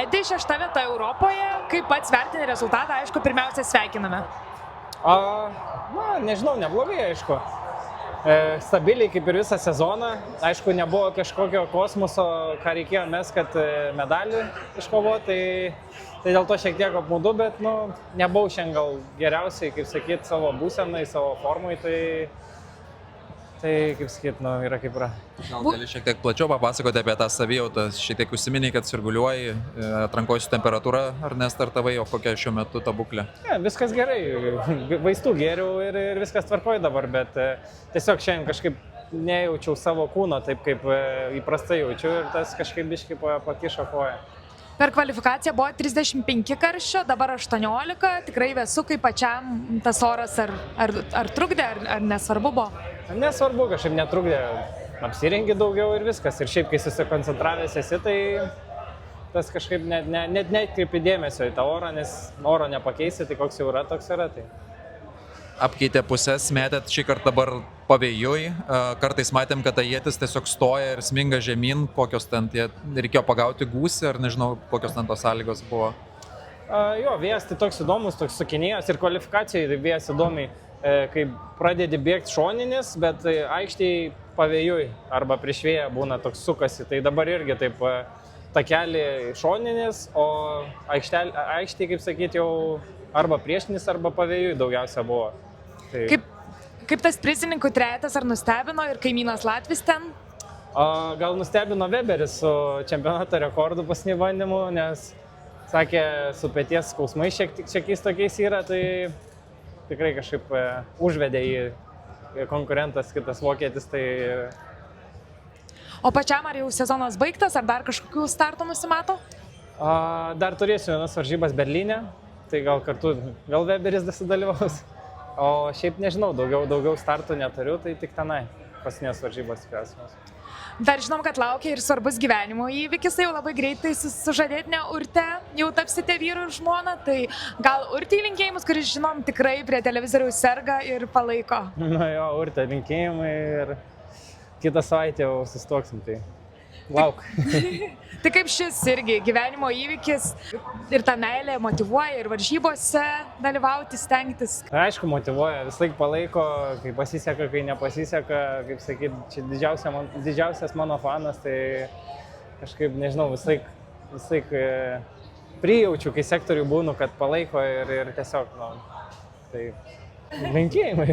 Edi 6 vieta Europoje, kaip pats vertini rezultatą, aišku, pirmiausia sveikiname. Nežinau, neblogai, aišku. Stabiliai kaip ir visą sezoną. Aišku, nebuvo kažkokio kosmoso, ką reikėjo mes, kad medalį iškovoti, tai dėl to šiek tiek apmaudu, bet nebuvau šiandien gal geriausiai, kaip sakyt, savo būsenai, savo formai, tai kaip sakyt, yra kaip yra. Gal gali šiek tiek plačiau papasakoti apie tą savijautą, šiek tiek užsiminiai, kad sirguliuoji, atrankoji su temperatūra, ar nestartavai, o kokia šiuo metu ta būklė? Viskas gerai, vaistų geriau ir viskas tvarkoja dabar, bet tiesiog šiandien kažkaip nejaučiau savo kūno taip, kaip įprastai jaučiu ir tas kažkaip biškai pakišo koją. Per kvalifikaciją buvo 35 karščio, dabar 18, tikrai vėsu, kaip pačiam tas oras ar trukdė, ar nesvarbu buvo? Nesvarbu, kažkaip netrukdė, apsirengi daugiau ir viskas. Ir šiaip, kai susikoncentravęs esi, tai tas kažkaip net neatkreipi dėmesio į tą orą, nes oro nepakeisi, tai koks jau yra, toks yra. Tai. Apkeitė pusės, metėt šį kartą dabar pavėjui, kartais matėm, kad ietis tiesiog stoja ir sminga žemyn, kokios ten reikėjo pagauti gūsį, ar nežinau, kokios ten tos sąlygos buvo. Vėjas tai toks įdomus, toks sukinėjos ir kvalifikacijoje vėjas įdomiai, kai pradedi bėgti šoninis, bet aikštėje pavėjui arba prieš vėją būna toks sukasi, tai dabar irgi taip takelį šoninis, o aikštėje, kaip sakyti, jau arba priešinis, arba pavėjui daugiausia buvo. Tai... Kaip tas prizininkų trejetas ar nustebino ir kaimynas Latvis ten? Gal nustebino Weberis su čempionato rekordu pasinių bandymų, nes sakė, su peties skausmai šiekiais tokiais yra, tai tikrai kažkaip užvedė į konkurentas kitas vokietis. Tai... O pačiam ar jau sezonas baigtas, ar dar kažkokių startų nusimato? Dar turėsiu vienas varžybas Berlyne, tai gal kartu vėl Weberis sudalyvaus. O šiaip nežinau, daugiau startų neturiu, tai tik tenai pasinės varžybos tikriausiai. Dar žinom, kad laukia ir svarbus gyvenimo įvykis, tai jau labai greitai sužadėtinė Urte, jau tapsite vyru ir žmona, tai gal Urtei linkėjimus, kuris žinom tikrai prie televizoriaus serga ir palaiko. Urte linkėjimai ir kitą savaitę jau sustuoksim, tai lauk. Tai kaip šis irgi gyvenimo įvykis ir ta meilė motyvuoja ir varžybose dalyvauti, stengtis? Aišku, motyvuoja, vis laik palaiko, kai pasiseka, kai nepasiseka, kaip sakyt, čia didžiausias mano fanas, tai kažkaip, nežinau, vis laik prijaučiu, kai sektorių būnu, kad palaiko ir tiesiog, tai linkėjimai.